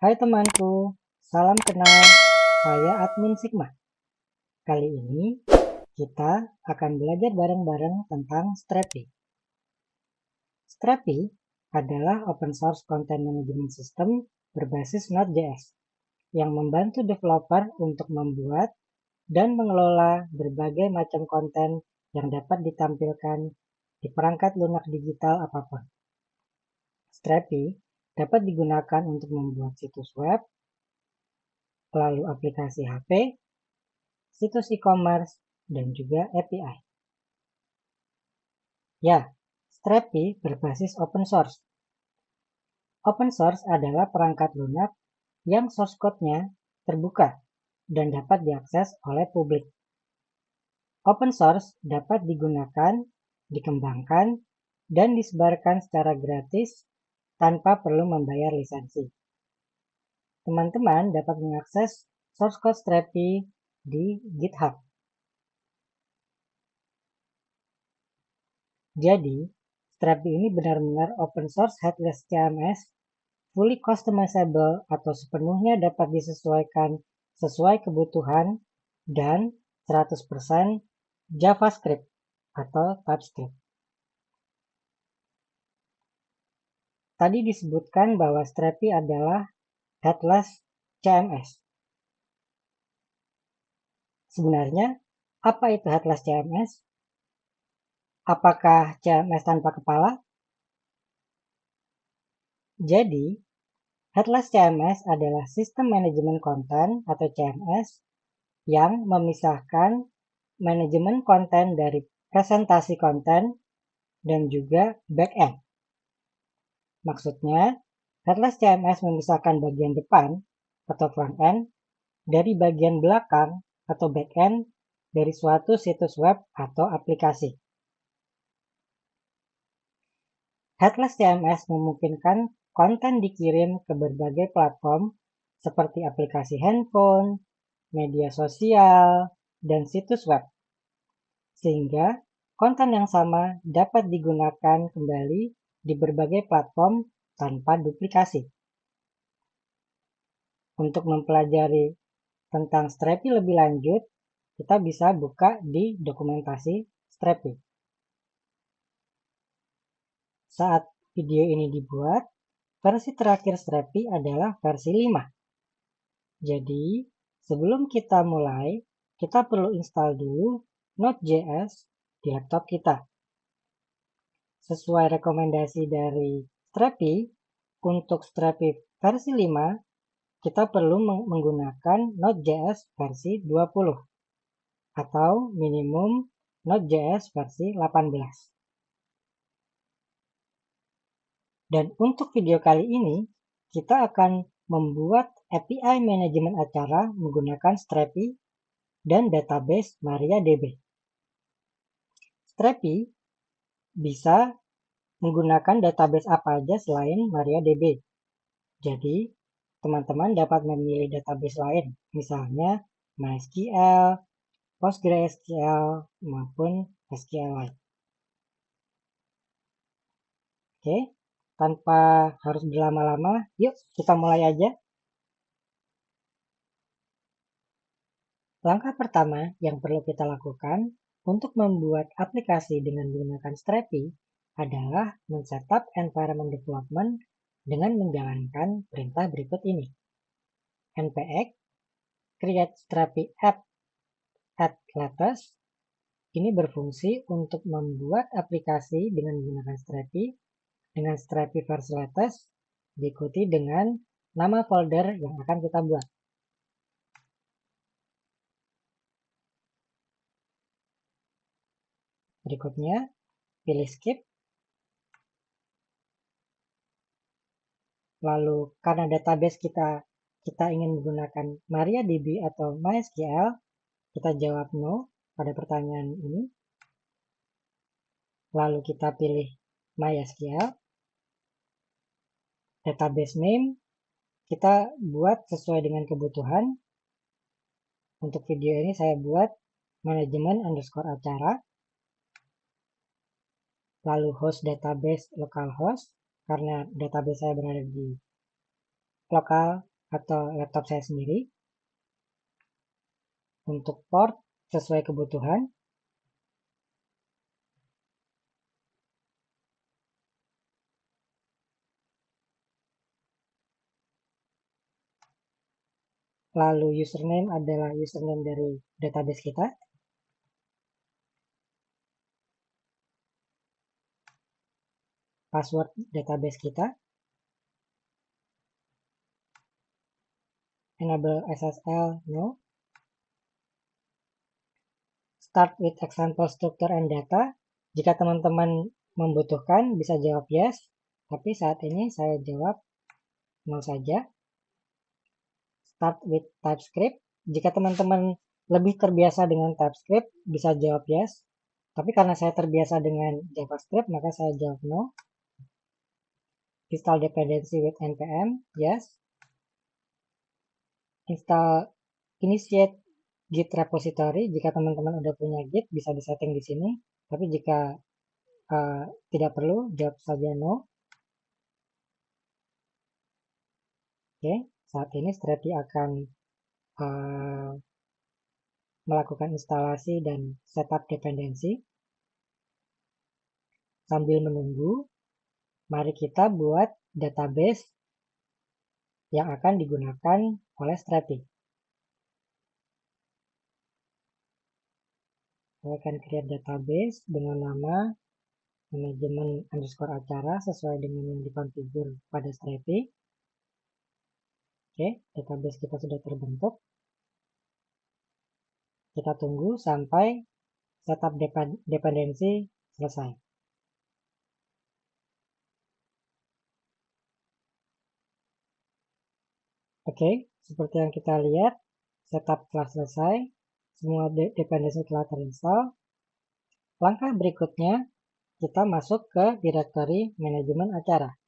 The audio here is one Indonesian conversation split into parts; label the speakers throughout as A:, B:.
A: Hai temanku, salam kenal. Saya admin Sigma. Kali ini kita akan belajar bareng-bareng tentang Strapi. Strapi adalah open source content management system berbasis Node.js yang membantu developer untuk membuat dan mengelola berbagai macam konten yang dapat ditampilkan di perangkat lunak digital apapun. Strapi dapat digunakan untuk membuat situs web, lalu aplikasi HP, situs e-commerce, dan juga API. Ya, Strapi berbasis open source. Open source adalah perangkat lunak yang source code-nya terbuka dan dapat diakses oleh publik. Open source dapat digunakan, dikembangkan, dan disebarkan secara gratis tanpa perlu membayar lisensi. Teman-teman dapat mengakses source code Strapi di GitHub. Jadi, Strapi ini benar-benar open source headless CMS, fully customizable atau sepenuhnya dapat disesuaikan sesuai kebutuhan, dan 100% JavaScript atau TypeScript. Tadi disebutkan bahwa Strapi adalah headless CMS. Sebenarnya, apa itu headless CMS? Apakah CMS tanpa kepala? Jadi, headless CMS adalah sistem manajemen konten atau CMS yang memisahkan manajemen konten dari presentasi konten dan juga back-end. Maksudnya, headless CMS memisahkan bagian depan atau front-end dari bagian belakang atau back-end dari suatu situs web atau aplikasi. Headless CMS memungkinkan konten dikirim ke berbagai platform seperti aplikasi handphone, media sosial, dan situs web. Sehingga konten yang sama dapat digunakan kembali di berbagai platform tanpa duplikasi. Untuk mempelajari tentang Strapi lebih lanjut, kita bisa buka di dokumentasi Strapi. Saat video ini dibuat, versi terakhir Strapi adalah versi 5. Jadi, sebelum kita mulai, kita perlu install dulu Node.js di laptop kita. Sesuai rekomendasi dari Strapi, untuk Strapi versi 5, kita perlu menggunakan Node.js versi 20 atau minimum Node.js versi 18. Dan untuk video kali ini, kita akan membuat API manajemen acara menggunakan Strapi dan database MariaDB. Strapi bisa menggunakan database apa aja selain MariaDB. Jadi, teman-teman dapat memilih database lain, misalnya MySQL, PostgreSQL, maupun SQLite. Oke, tanpa harus berlama-lama, yuk kita mulai aja. Langkah pertama yang perlu kita lakukan untuk membuat aplikasi dengan menggunakan Strapi adalah men-setup environment development dengan menjalankan perintah berikut ini. npx create Strapi app at latest ini berfungsi untuk membuat aplikasi dengan menggunakan Strapi dengan Strapi versi latest diikuti dengan nama folder yang akan kita buat. Berikutnya, pilih skip. Lalu karena database kita ingin menggunakan MariaDB atau MySQL, kita jawab no pada pertanyaan ini. Lalu kita pilih MySQL. Database name kita buat sesuai dengan kebutuhan. Untuk video ini saya buat manajemen_acara. Lalu host database localhost karena database saya berada di lokal atau laptop saya sendiri untuk port sesuai kebutuhan. Lalu username adalah username dari database kita. Password database kita. Enable SSL, no. Start with example structure and data. Jika teman-teman membutuhkan, bisa jawab yes. Tapi saat ini saya jawab no saja. Start with TypeScript. Jika teman-teman lebih terbiasa dengan TypeScript, bisa jawab yes. Tapi karena saya terbiasa dengan JavaScript, maka saya jawab no. Install dependency with npm, yes. Install initiate Git repository. Jika teman-teman udah punya Git, bisa disetting di sini. Tapi jika tidak perlu, jawab saja no. Oke, saat ini Strapi akan melakukan instalasi dan setup dependensi. Sambil menunggu, mari kita buat database yang akan digunakan oleh Strapi. Saya akan create database dengan nama manajemen underscore acara sesuai dengan yang dikonfigur pada Strapi. Oke, database kita sudah terbentuk. Kita tunggu sampai setup dependensi selesai. Oke, seperti yang kita lihat, setup telah selesai. Semua dependensi telah terinstall. Langkah berikutnya, kita masuk ke directory manajemen acara.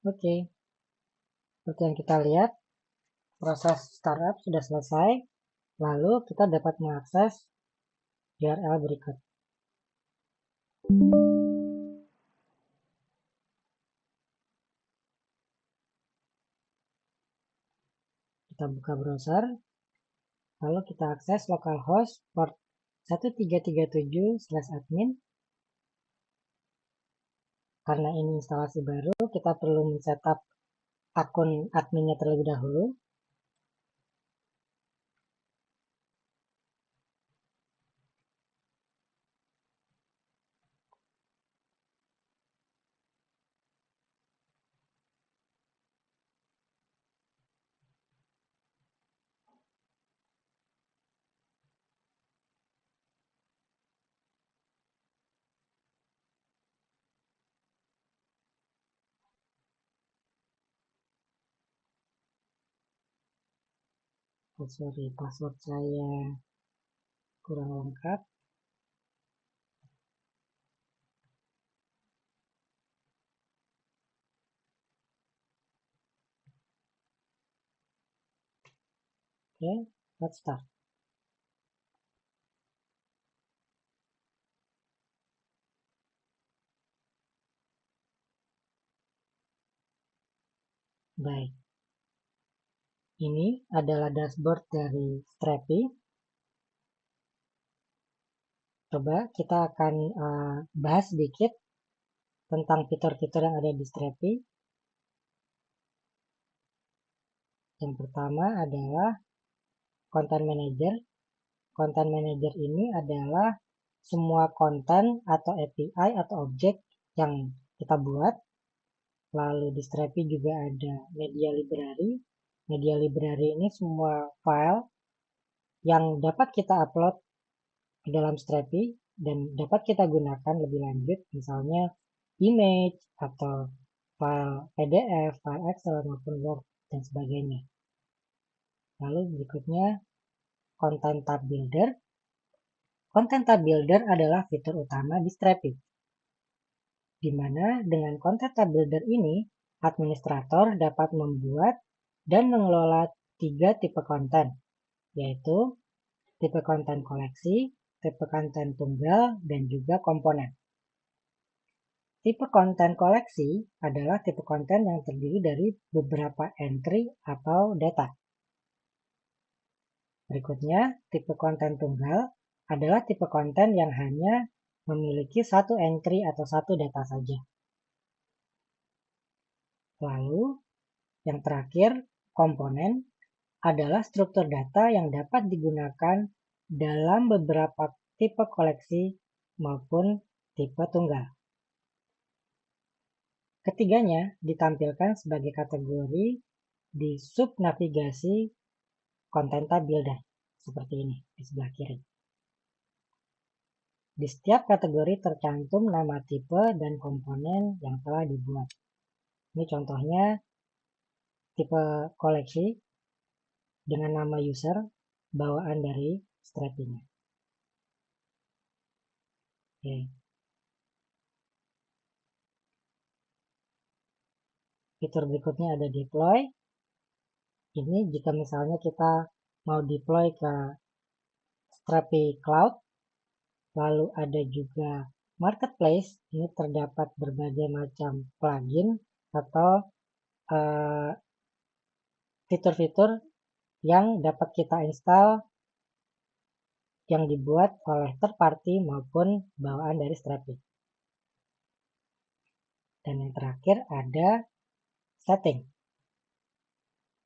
A: Oke, seperti yang kita lihat, proses startup sudah selesai. Lalu kita dapat mengakses URL berikut. Kita buka browser, lalu kita akses localhost port 1337/admin. Karena ini instalasi baru, kita perlu men-setup akun adminnya terlebih dahulu. sorry, password saya kurang lengkap. Oke, let's start. Baik, ini adalah dashboard dari Strapi. Coba kita akan bahas sedikit tentang fitur-fitur yang ada di Strapi. Yang pertama adalah Content Manager. Content Manager ini adalah semua konten atau API atau objek yang kita buat. Lalu di Strapi juga ada Media Library. Media Library ini semua file yang dapat kita upload ke dalam Strapi dan dapat kita gunakan lebih lanjut, misalnya image atau file PDF, file Excel maupun Word dan sebagainya. Lalu berikutnya Content Tab Builder. Content Tab Builder adalah fitur utama di Strapi, di mana dengan Content Tab Builder ini, administrator dapat membuat dan mengelola 3 tipe konten, yaitu tipe konten koleksi, tipe konten tunggal, dan juga komponen. Tipe konten koleksi adalah tipe konten yang terdiri dari beberapa entry atau data. Berikutnya, tipe konten tunggal adalah tipe konten yang hanya memiliki satu entry atau satu data saja. Lalu, yang terakhir, komponen adalah struktur data yang dapat digunakan dalam beberapa tipe koleksi maupun tipe tunggal. Ketiganya ditampilkan sebagai kategori di sub navigasi Content Tab Builder, seperti ini di sebelah kiri. Di setiap kategori tercantum nama tipe dan komponen yang telah dibuat. Ini contohnya tipe koleksi dengan nama user bawaan dari Strapi-nya. Oke. Fitur berikutnya ada deploy. Ini jika misalnya kita mau deploy ke Strapi Cloud. Lalu ada juga marketplace. Ini terdapat berbagai macam plugin atau fitur-fitur yang dapat kita install yang dibuat oleh third party maupun bawaan dari Strapi. Dan yang terakhir ada setting.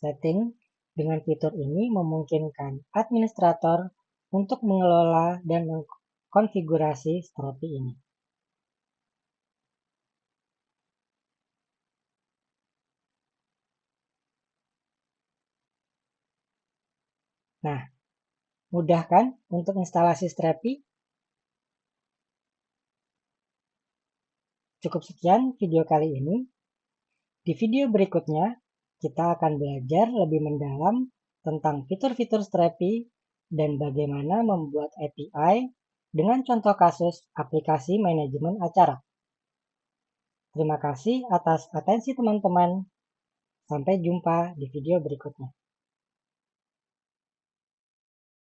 A: Setting dengan fitur ini memungkinkan administrator untuk mengelola dan mengkonfigurasi Strapi ini. Nah, mudah kan untuk instalasi Strapi? Cukup sekian video kali ini. Di video berikutnya, kita akan belajar lebih mendalam tentang fitur-fitur Strapi dan bagaimana membuat API dengan contoh kasus aplikasi manajemen acara. Terima kasih atas atensi teman-teman. Sampai jumpa di video berikutnya.